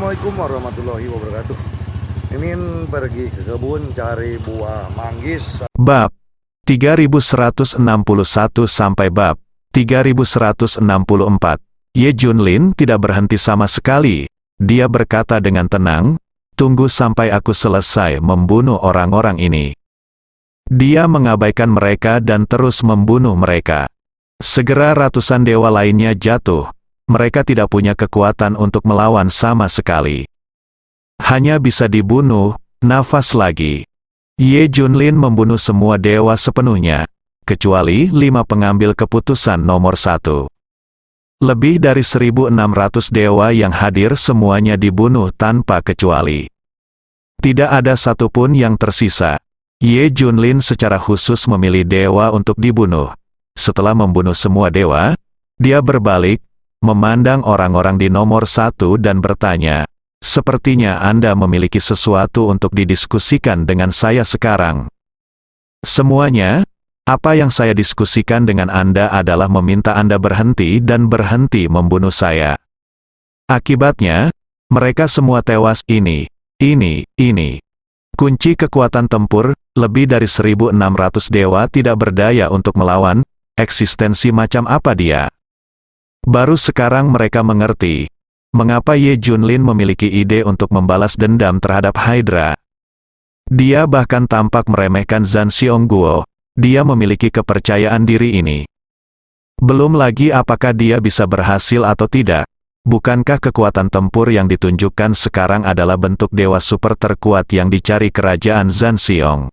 Assalamualaikum warahmatullahi wabarakatuh. Mimin pergi ke kebun cari buah manggis. Bab 3161 sampai bab 3164. Ye Junlin tidak berhenti sama sekali. Dia berkata dengan tenang, "Tunggu sampai aku selesai membunuh orang-orang ini." Dia mengabaikan mereka dan terus membunuh mereka. Segera ratusan dewa lainnya jatuh. Mereka tidak punya kekuatan untuk melawan sama sekali. Hanya bisa dibunuh, nafas lagi. Ye Junlin membunuh semua dewa sepenuhnya, kecuali 5 pengambil keputusan nomor 1. Lebih dari 1.600 dewa yang hadir semuanya dibunuh tanpa kecuali. Tidak ada satupun yang tersisa. Ye Junlin secara khusus memilih dewa untuk dibunuh. Setelah membunuh semua dewa, dia berbalik, memandang orang-orang di nomor 1 dan bertanya, "Sepertinya Anda memiliki sesuatu untuk didiskusikan dengan saya sekarang." "Semuanya, apa yang saya diskusikan dengan Anda adalah meminta Anda berhenti dan berhenti membunuh saya. Akibatnya, mereka semua tewas ini. Kunci kekuatan tempur, lebih dari 1.600 dewa tidak berdaya untuk melawan, eksistensi macam apa dia?" Baru sekarang mereka mengerti, mengapa Ye Junlin memiliki ide untuk membalas dendam terhadap Hydra. Dia bahkan tampak meremehkan Zhan Xiongguo. Dia memiliki kepercayaan diri ini. Belum lagi apakah dia bisa berhasil atau tidak. Bukankah kekuatan tempur yang ditunjukkan sekarang adalah bentuk dewa super terkuat yang dicari kerajaan Zhan Xiong?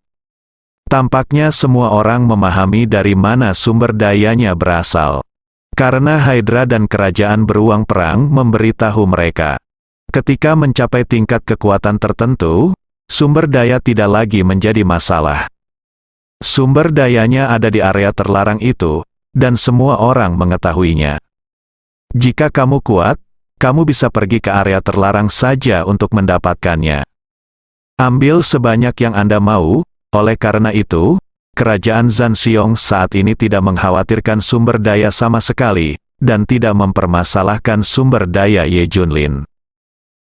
Tampaknya semua orang memahami dari mana sumber dayanya berasal. Karena Hydra dan kerajaan beruang perang memberitahu mereka, ketika mencapai tingkat kekuatan tertentu, sumber daya tidak lagi menjadi masalah. Sumber dayanya ada di area terlarang itu, dan semua orang mengetahuinya. Jika kamu kuat, kamu bisa pergi ke area terlarang saja untuk mendapatkannya. Ambil sebanyak yang Anda mau. Oleh karena itu, kerajaan Zhan Xiong saat ini tidak mengkhawatirkan sumber daya sama sekali, dan tidak mempermasalahkan sumber daya Ye Junlin.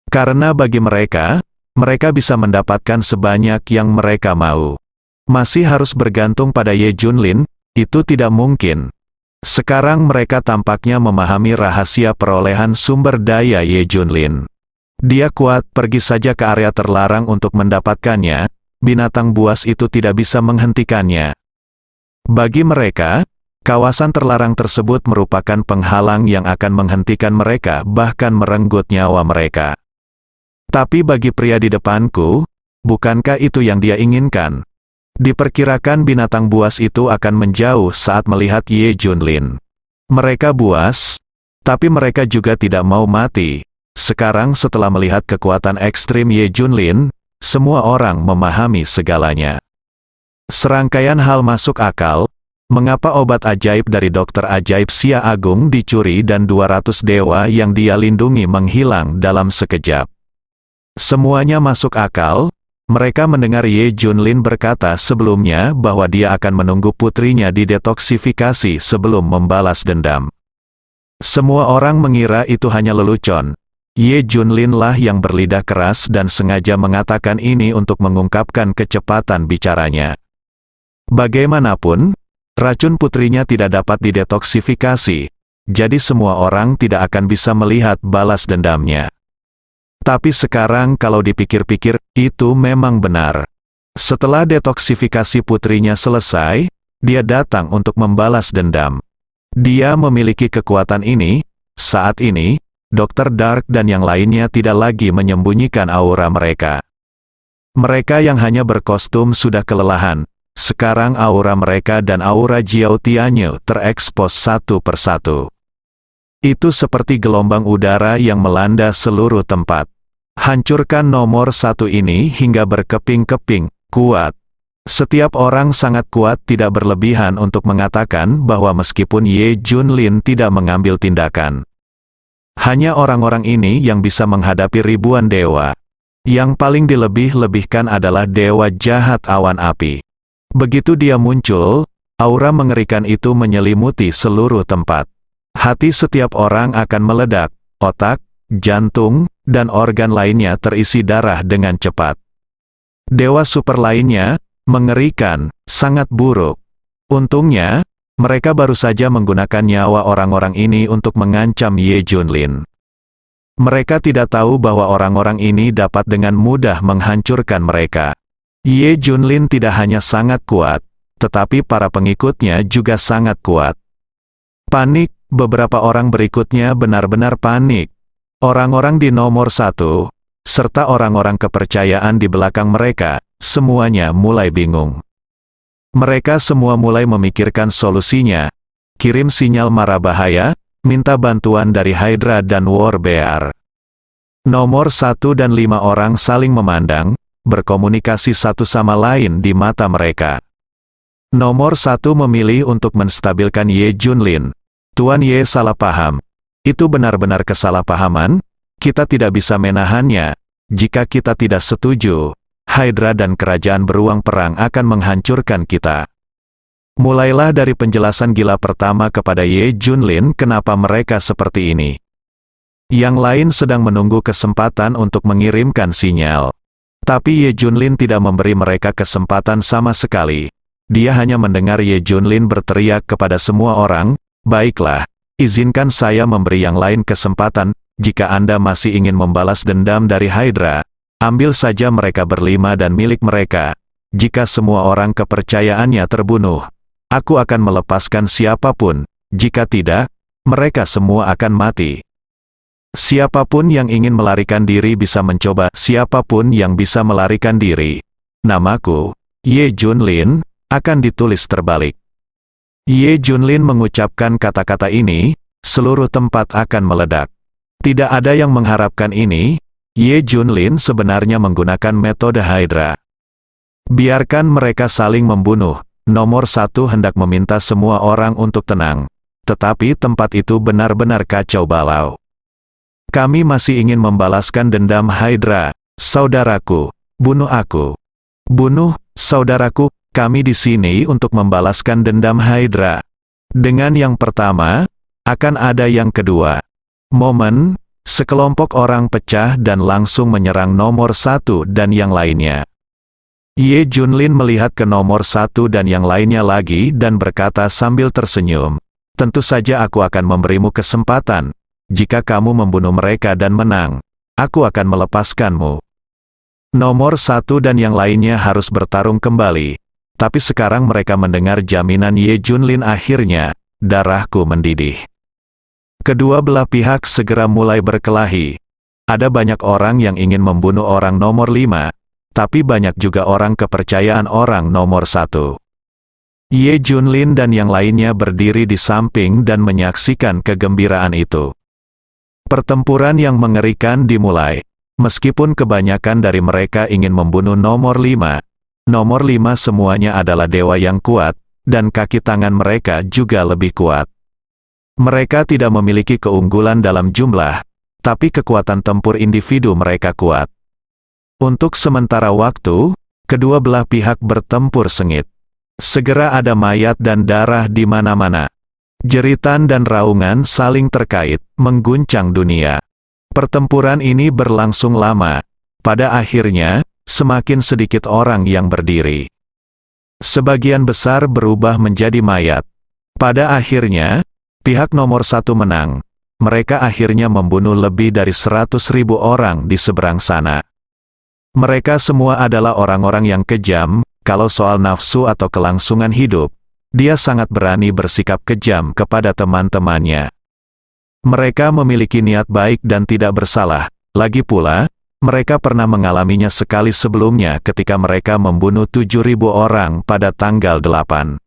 Karena bagi mereka, mereka bisa mendapatkan sebanyak yang mereka mau. Masih harus bergantung pada Ye Junlin, itu tidak mungkin. Sekarang mereka tampaknya memahami rahasia perolehan sumber daya Ye Junlin. Dia kuat, pergi saja ke area terlarang untuk mendapatkannya. Binatang buas itu tidak bisa menghentikannya. Bagi mereka, kawasan terlarang tersebut merupakan penghalang yang akan menghentikan mereka, bahkan merenggut nyawa mereka. Tapi bagi pria di depanku, bukankah itu yang dia inginkan? Diperkirakan binatang buas itu akan menjauh saat melihat Ye Junlin. Mereka buas, tapi mereka juga tidak mau mati. Sekarang setelah melihat kekuatan ekstrim Ye Junlin, semua orang memahami segalanya. Serangkaian hal masuk akal, mengapa obat ajaib dari dokter ajaib Xia Agung dicuri dan 200 dewa yang dia lindungi menghilang dalam sekejap. Semuanya masuk akal. Mereka mendengar Ye Junlin berkata sebelumnya bahwa dia akan menunggu putrinya didetoksifikasi sebelum membalas dendam. Semua orang mengira itu hanya lelucon. Ye Junlin lah yang berlidah keras dan sengaja mengatakan ini untuk mengungkapkan kecepatan bicaranya. Bagaimanapun, racun putrinya tidak dapat didetoksifikasi, jadi semua orang tidak akan bisa melihat balas dendamnya. Tapi sekarang kalau dipikir-pikir, itu memang benar. Setelah detoksifikasi putrinya selesai, dia datang untuk membalas dendam. Dia memiliki kekuatan ini. Saat ini, Dr. Dark dan yang lainnya tidak lagi menyembunyikan aura mereka. Mereka yang hanya berkostum sudah kelelahan. Sekarang aura mereka dan aura Jiao Tianyu terekspos satu persatu. Itu seperti gelombang udara yang melanda seluruh tempat. Hancurkan nomor 1 ini hingga berkeping-keping, kuat. Setiap orang sangat kuat, tidak berlebihan untuk mengatakan bahwa meskipun Ye Junlin tidak mengambil tindakan. Hanya orang-orang ini yang bisa menghadapi ribuan dewa. Yang paling dilebih-lebihkan adalah dewa jahat awan api. Begitu dia muncul, aura mengerikan itu menyelimuti seluruh tempat. Hati setiap orang akan meledak, otak, jantung, dan organ lainnya terisi darah dengan cepat. Dewa super lainnya, mengerikan, sangat buruk. Untungnya, mereka baru saja menggunakan nyawa orang-orang ini untuk mengancam Ye Junlin. Mereka tidak tahu bahwa orang-orang ini dapat dengan mudah menghancurkan mereka. Ye Junlin tidak hanya sangat kuat, tetapi para pengikutnya juga sangat kuat. Panik, beberapa orang berikutnya benar-benar panik. Orang-orang di nomor 1, serta orang-orang kepercayaan di belakang mereka, semuanya mulai bingung. Mereka semua mulai memikirkan solusinya, kirim sinyal mara bahaya, minta bantuan dari Hydra dan War Bear. Nomor 1 dan 5 orang saling memandang, berkomunikasi satu sama lain di mata mereka. Nomor 1 memilih untuk menstabilkan Ye Junlin. Tuan Ye salah paham. Itu benar-benar kesalahpahaman, kita tidak bisa menahannya. Jika kita tidak setuju, Hydra dan kerajaan beruang perang akan menghancurkan kita. Mulailah dari penjelasan gila pertama kepada Ye Junlin kenapa mereka seperti ini. Yang lain sedang menunggu kesempatan untuk mengirimkan sinyal. Tapi Ye Junlin tidak memberi mereka kesempatan sama sekali. Dia hanya mendengar Ye Junlin berteriak kepada semua orang, "Baiklah, izinkan saya memberi yang lain kesempatan, jika Anda masih ingin membalas dendam dari Hydra, ambil saja mereka berlima dan milik mereka. Jika semua orang kepercayaannya terbunuh, aku akan melepaskan siapapun, jika tidak, mereka semua akan mati. Siapapun yang ingin melarikan diri bisa mencoba, siapapun yang bisa melarikan diri. Namaku, Ye Junlin, akan ditulis terbalik." Ye Junlin mengucapkan kata-kata ini, seluruh tempat akan meledak. Tidak ada yang mengharapkan ini, Ye Junlin sebenarnya menggunakan metode Hydra. Biarkan mereka saling membunuh. Nomor 1 hendak meminta semua orang untuk tenang. Tetapi tempat itu benar-benar kacau balau. "Kami masih ingin membalaskan dendam Hydra, saudaraku. Bunuh aku. Bunuh, saudaraku. Kami di sini untuk membalaskan dendam Hydra." Dengan yang pertama, akan ada yang kedua. Momen, sekelompok orang pecah dan langsung menyerang nomor 1 dan yang lainnya. Ye Junlin melihat ke nomor 1 dan yang lainnya lagi dan berkata sambil tersenyum, "Tentu saja aku akan memberimu kesempatan. Jika kamu membunuh mereka dan menang, aku akan melepaskanmu." Nomor 1 dan yang lainnya harus bertarung kembali. Tapi sekarang mereka mendengar jaminan Ye Junlin akhirnya, darahku mendidih. Kedua belah pihak segera mulai berkelahi. Ada banyak orang yang ingin membunuh orang nomor 5, tapi banyak juga orang kepercayaan orang nomor 1. Ye Junlin dan yang lainnya berdiri di samping dan menyaksikan kegembiraan itu. Pertempuran yang mengerikan dimulai. Meskipun kebanyakan dari mereka ingin membunuh nomor 5, nomor 5 semuanya adalah dewa yang kuat, dan kaki tangan mereka juga lebih kuat. Mereka tidak memiliki keunggulan dalam jumlah, tapi kekuatan tempur individu mereka kuat. Untuk sementara waktu, kedua belah pihak bertempur sengit. Segera ada mayat dan darah di mana-mana. Jeritan dan raungan saling terkait, mengguncang dunia. Pertempuran ini berlangsung lama. Pada akhirnya, semakin sedikit orang yang berdiri. Sebagian besar berubah menjadi mayat. Pada akhirnya, pihak nomor 1 menang. Mereka akhirnya membunuh lebih dari 100.000 orang di seberang sana. Mereka semua adalah orang-orang yang kejam. Kalau soal nafsu atau kelangsungan hidup, dia sangat berani bersikap kejam kepada teman-temannya. Mereka memiliki niat baik dan tidak bersalah. Lagi pula, mereka pernah mengalaminya sekali sebelumnya ketika mereka membunuh 7.000 orang pada tanggal 8.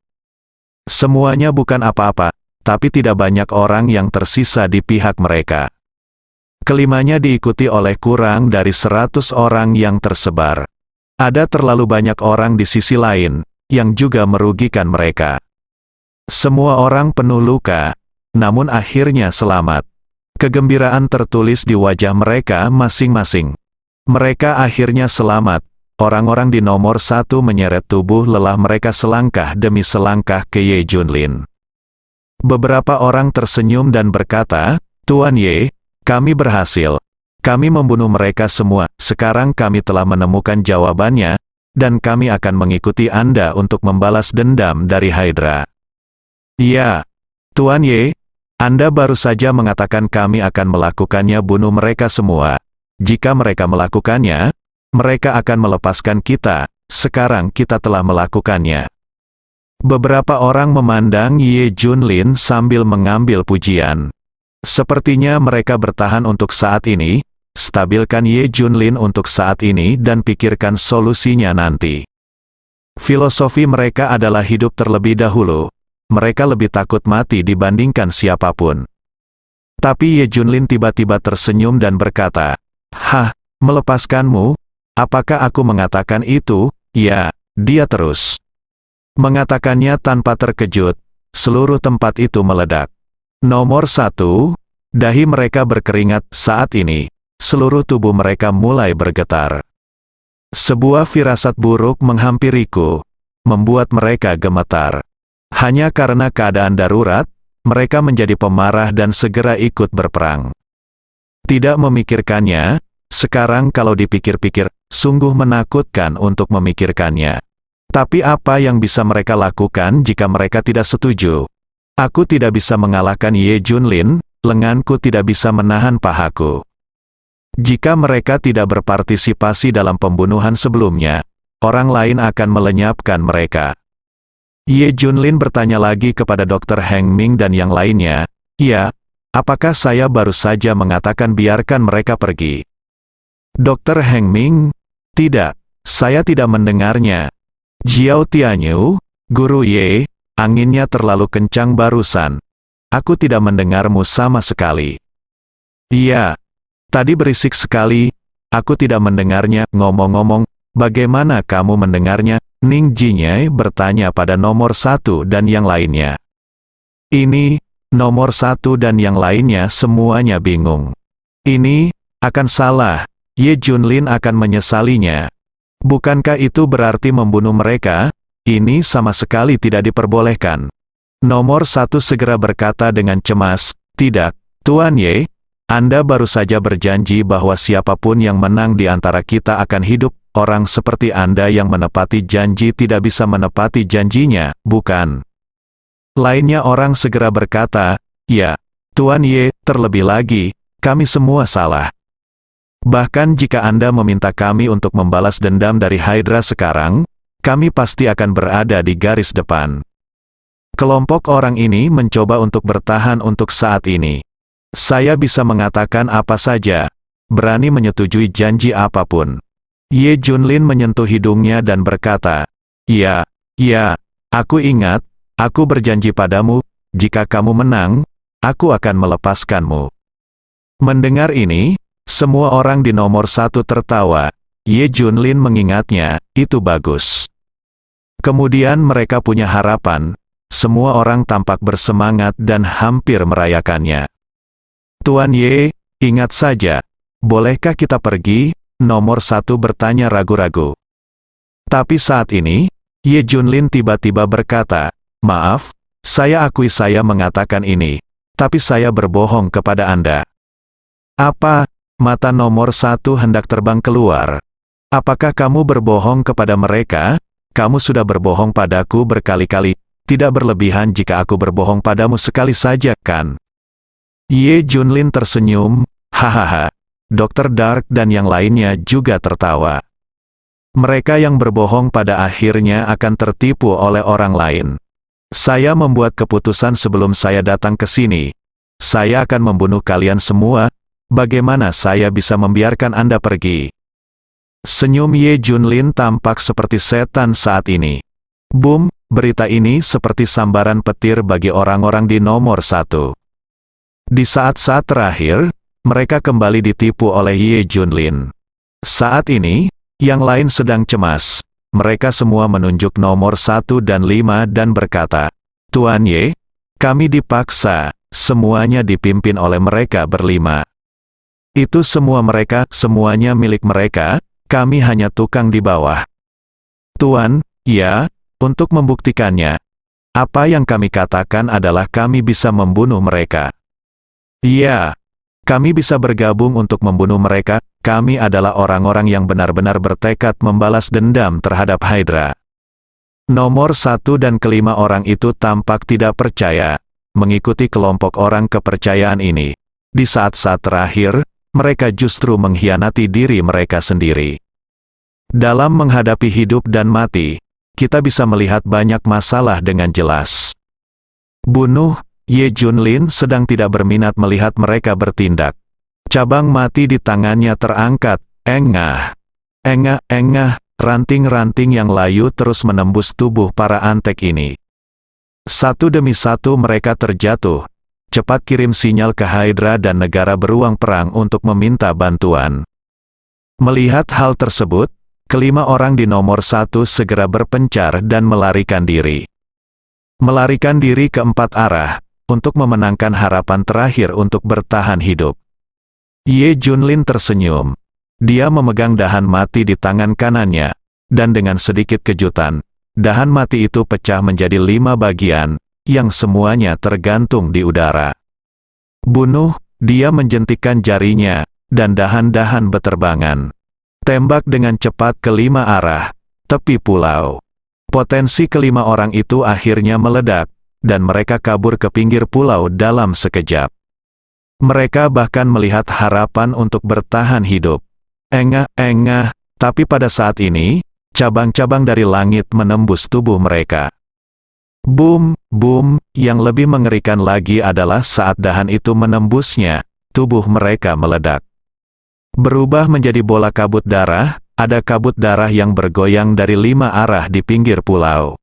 Semuanya bukan apa-apa, tapi tidak banyak orang yang tersisa di pihak mereka. Kelimanya diikuti oleh kurang dari 100 orang yang tersebar. Ada terlalu banyak orang di sisi lain, yang juga merugikan mereka. Semua orang penuh luka, namun akhirnya selamat. Kegembiraan tertulis di wajah mereka masing-masing. Mereka akhirnya selamat. Orang-orang di nomor 1 menyeret tubuh lelah mereka selangkah demi selangkah ke Ye Junlin. Beberapa orang tersenyum dan berkata, "Tuan Ye, kami berhasil. kami membunuh mereka semua. Sekarang kami telah menemukan jawabannya, dan kami akan mengikuti Anda untuk membalas dendam dari Hydra. Ya, Tuan Ye, Anda baru saja mengatakan kami akan melakukannya, bunuh mereka semua. Jika mereka melakukannya, mereka akan melepaskan kita. Sekarang kita telah melakukannya. Beberapa orang memandang Ye Junlin sambil mengambil pujian. Sepertinya mereka bertahan untuk saat ini. Stabilkan Ye Junlin untuk saat ini dan pikirkan solusinya nanti. Filosofi mereka adalah hidup terlebih dahulu. Mereka lebih takut mati dibandingkan siapapun. Tapi Ye Junlin tiba-tiba tersenyum dan berkata, "Hah, melepaskanmu? Apakah aku mengatakan itu?" "Ya," dia terus mengatakannya tanpa terkejut. Seluruh tempat itu meledak. Nomor 1, dahi mereka berkeringat saat ini. Seluruh tubuh mereka mulai bergetar. Sebuah firasat buruk menghampiriku, membuat mereka gemetar. Hanya karena keadaan darurat, mereka menjadi pemarah dan segera ikut berperang. Tidak memikirkannya, sekarang kalau dipikir-pikir, sungguh menakutkan untuk memikirkannya. Tapi apa yang bisa mereka lakukan jika mereka tidak setuju? Aku tidak bisa mengalahkan Ye Junlin, lenganku tidak bisa menahan pahaku. Jika mereka tidak berpartisipasi dalam pembunuhan sebelumnya, orang lain akan melenyapkan mereka. Ye Junlin bertanya lagi kepada Dr. Heng Ming dan yang lainnya, "Ya, apakah saya baru saja mengatakan biarkan mereka pergi?" Dr. Heng Ming, "Tidak, saya tidak mendengarnya." Jiao Tianyu, "Guru Ye, anginnya terlalu kencang barusan. Aku tidak mendengarmu sama sekali." "Iya. Tadi berisik sekali, aku tidak mendengarnya." "Ngomong-ngomong, bagaimana kamu mendengarnya?" Ning Jinyai bertanya pada nomor 1 dan yang lainnya. Ini, nomor 1 dan yang lainnya semuanya bingung. Ini, akan salah, Ye Junlin akan menyesalinya. Bukankah itu berarti membunuh mereka? Ini sama sekali tidak diperbolehkan. Nomor 1 segera berkata dengan cemas, "Tidak, Tuan Ye. Anda baru saja berjanji bahwa siapapun yang menang di antara kita akan hidup. Orang seperti Anda yang menepati janji tidak bisa menepati janjinya, bukan?" Lainnya orang segera berkata, "Ya, Tuan Ye, terlebih lagi, kami semua salah. Bahkan jika Anda meminta kami untuk membalas dendam dari Hydra sekarang, kami pasti akan berada di garis depan." Kelompok orang ini mencoba untuk bertahan untuk saat ini. Saya bisa mengatakan apa saja, berani menyetujui janji apapun. Ye Junlin menyentuh hidungnya dan berkata, "Ya, aku ingat, aku berjanji padamu, jika kamu menang, aku akan melepaskanmu." Mendengar ini, semua orang di nomor 1 tertawa. Ye Junlin mengingatnya, itu bagus. Kemudian mereka punya harapan, semua orang tampak bersemangat dan hampir merayakannya. "Tuan Ye, ingat saja, bolehkah kita pergi?" Nomor 1 bertanya ragu-ragu. Tapi saat ini, Ye Junlin tiba-tiba berkata, "Maaf, saya akui saya mengatakan ini, tapi saya berbohong kepada Anda." "Apa?" Mata nomor 1 hendak terbang keluar. "Apakah kamu berbohong kepada mereka? Kamu sudah berbohong padaku berkali-kali, tidak berlebihan jika aku berbohong padamu sekali saja, kan?" Ye Junlin tersenyum, "Hahaha." Dr. Dark dan yang lainnya juga tertawa. Mereka yang berbohong pada akhirnya akan tertipu oleh orang lain. Saya membuat keputusan sebelum saya datang ke sini. Saya akan membunuh kalian semua. Bagaimana saya bisa membiarkan Anda pergi? Senyum Ye Junlin tampak seperti setan saat ini. Boom, berita ini seperti sambaran petir bagi orang-orang di nomor 1. Di saat-saat terakhir, mereka kembali ditipu oleh Ye Junlin. Saat ini, yang lain sedang cemas. Mereka semua menunjuk nomor 1 dan 5 dan berkata, "Tuan Ye, kami dipaksa." Semuanya dipimpin oleh mereka berlima. Itu semua mereka, semuanya milik mereka, kami hanya tukang di bawah. "Tuan, ya, untuk membuktikannya, apa yang kami katakan adalah kami bisa membunuh mereka." "Iya. Kami bisa bergabung untuk membunuh mereka. Kami adalah orang-orang yang benar-benar bertekad membalas dendam terhadap Hydra. Nomor 1 dan kelima orang itu tampak tidak percaya mengikuti kelompok orang kepercayaan ini. Di saat-saat terakhir, mereka justru mengkhianati diri mereka sendiri. Dalam menghadapi hidup dan mati, kita bisa melihat banyak masalah dengan jelas. Bunuh, Ye Junlin sedang tidak berminat melihat mereka bertindak. Cabang mati di tangannya terangkat, engah, ranting-ranting yang layu terus menembus tubuh para antek ini. Satu demi satu mereka terjatuh. Cepat kirim sinyal ke Hydra dan negara beruang perang untuk meminta bantuan. Melihat hal tersebut, kelima orang di nomor 1 segera berpencar dan melarikan diri. Melarikan diri ke 4 arah, untuk memenangkan harapan terakhir untuk bertahan hidup. Ye Junlin tersenyum. Dia memegang dahan mati di tangan kanannya, dan dengan sedikit kejutan, dahan mati itu pecah menjadi 5 bagian, yang semuanya tergantung di udara. Bunuh, dia menjentikkan jarinya, dan dahan-dahan beterbangan. Tembak dengan cepat ke 5 arah, tepi pulau. Potensi kelima orang itu akhirnya meledak, dan mereka kabur ke pinggir pulau dalam sekejap. Mereka bahkan melihat harapan untuk bertahan hidup. Engah, tapi pada saat ini, cabang-cabang dari langit menembus tubuh mereka. Boom, yang lebih mengerikan lagi adalah saat dahan itu menembusnya, tubuh mereka meledak. Berubah menjadi bola kabut darah, ada kabut darah yang bergoyang dari 5 arah di pinggir pulau.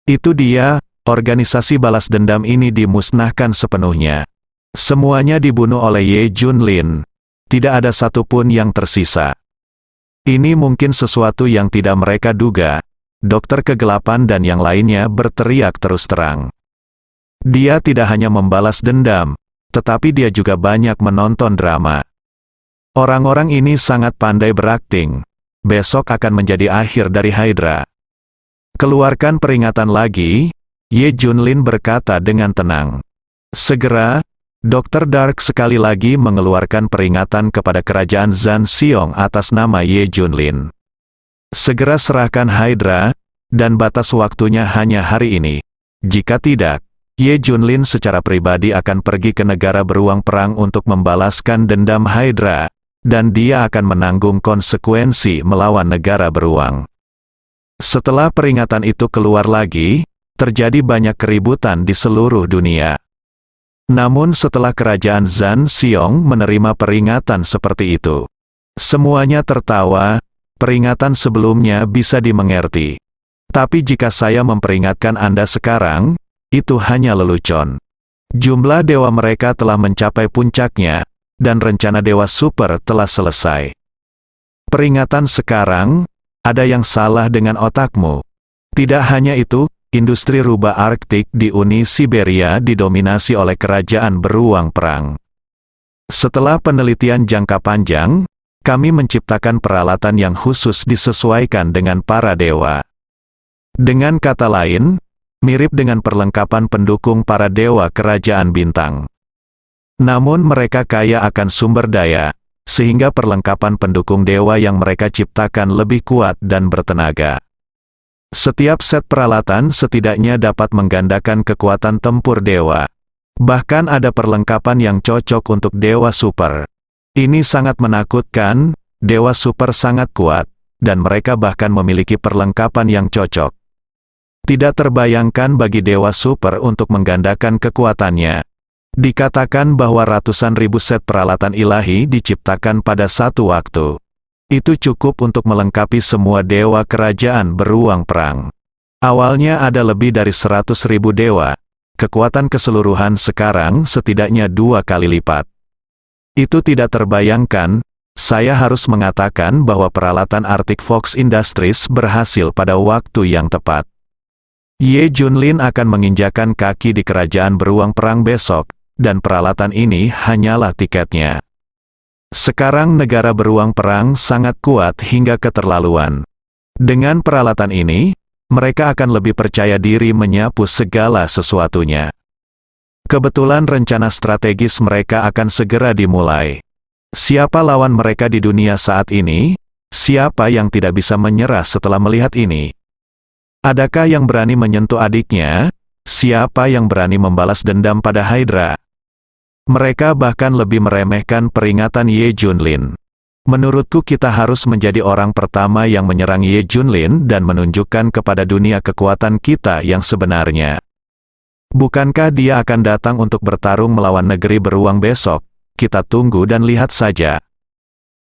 Itu dia, organisasi balas dendam ini dimusnahkan sepenuhnya. Semuanya dibunuh oleh Ye Junlin. Tidak ada satupun yang tersisa. Ini mungkin sesuatu yang tidak mereka duga. Dokter Kegelapan dan yang lainnya berteriak terus terang. Dia tidak hanya membalas dendam, tetapi dia juga banyak menonton drama. Orang-orang ini sangat pandai berakting. Besok akan menjadi akhir dari Hydra. Keluarkan peringatan lagi, Ye Junlin berkata dengan tenang. Segera, Dr. Dark sekali lagi mengeluarkan peringatan kepada kerajaan Zhan Xiong atas nama Ye Junlin. Segera serahkan Hydra, dan batas waktunya hanya hari ini. Jika tidak, Ye Junlin secara pribadi akan pergi ke negara beruang perang untuk membalaskan dendam Hydra, dan dia akan menanggung konsekuensi melawan negara beruang. Setelah peringatan itu keluar lagi, terjadi banyak keributan di seluruh dunia. Namun setelah kerajaan Zhan Xiong menerima peringatan seperti itu, semuanya tertawa. Peringatan sebelumnya bisa dimengerti. Tapi jika saya memperingatkan Anda sekarang, itu hanya lelucon. Jumlah dewa mereka telah mencapai puncaknya, dan rencana dewa super telah selesai. Peringatan sekarang, ada yang salah dengan otakmu. Tidak hanya itu, industri rubah Arktik di Uni Siberia didominasi oleh kerajaan beruang perang. Setelah penelitian jangka panjang, kami menciptakan peralatan yang khusus disesuaikan dengan para dewa. Dengan kata lain, mirip dengan perlengkapan pendukung para dewa kerajaan bintang. Namun mereka kaya akan sumber daya, sehingga perlengkapan pendukung dewa yang mereka ciptakan lebih kuat dan bertenaga. Setiap set peralatan setidaknya dapat menggandakan kekuatan tempur dewa. Bahkan ada perlengkapan yang cocok untuk dewa super. Ini sangat menakutkan, dewa super sangat kuat, dan mereka bahkan memiliki perlengkapan yang cocok. Tidak terbayangkan bagi dewa super untuk menggandakan kekuatannya. Dikatakan bahwa ratusan ribu set peralatan ilahi diciptakan pada satu waktu. Itu cukup untuk melengkapi semua dewa kerajaan beruang perang. Awalnya ada lebih dari 100.000 dewa. Kekuatan keseluruhan sekarang setidaknya 2 kali lipat. Itu tidak terbayangkan. Saya harus mengatakan bahwa peralatan Arctic Fox Industries berhasil pada waktu yang tepat. Ye Junlin akan menginjakan kaki di kerajaan beruang perang besok, dan peralatan ini hanyalah tiketnya. Sekarang negara beruang perang sangat kuat hingga keterlaluan. Dengan peralatan ini, mereka akan lebih percaya diri menyapu segala sesuatunya. Kebetulan rencana strategis mereka akan segera dimulai. Siapa lawan mereka di dunia saat ini? Siapa yang tidak bisa menyerah setelah melihat ini? Adakah yang berani menyentuh adiknya? Siapa yang berani membalas dendam pada Hydra? Mereka bahkan lebih meremehkan peringatan Ye Junlin. Menurutku kita harus menjadi orang pertama yang menyerang Ye Junlin dan menunjukkan kepada dunia kekuatan kita yang sebenarnya. Bukankah dia akan datang untuk bertarung melawan negeri beruang besok? Kita tunggu dan lihat saja.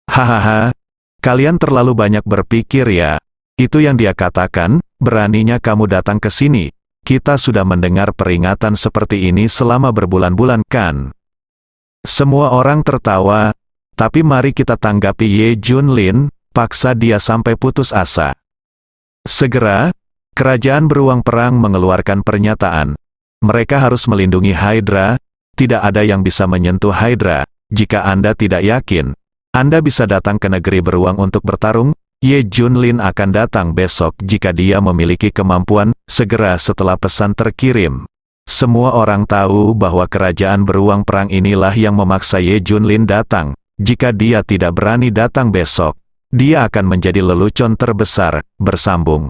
Hahaha, kalian terlalu banyak berpikir ya. Itu yang dia katakan, beraninya kamu datang ke sini. Kita sudah mendengar peringatan seperti ini selama berbulan-bulan kan? Semua orang tertawa, tapi mari kita tanggapi Ye Junlin, paksa dia sampai putus asa. Segera, kerajaan beruang perang mengeluarkan pernyataan. Mereka harus melindungi Hydra. Tidak ada yang bisa menyentuh Hydra. Jika Anda tidak yakin, Anda bisa datang ke negeri beruang untuk bertarung. Ye Junlin akan datang besok jika dia memiliki kemampuan, segera setelah pesan terkirim. Semua orang tahu bahwa kerajaan beruang perang inilah yang memaksa Ye Junlin datang. Jika dia tidak berani datang besok, dia akan menjadi lelucon terbesar. Bersambung.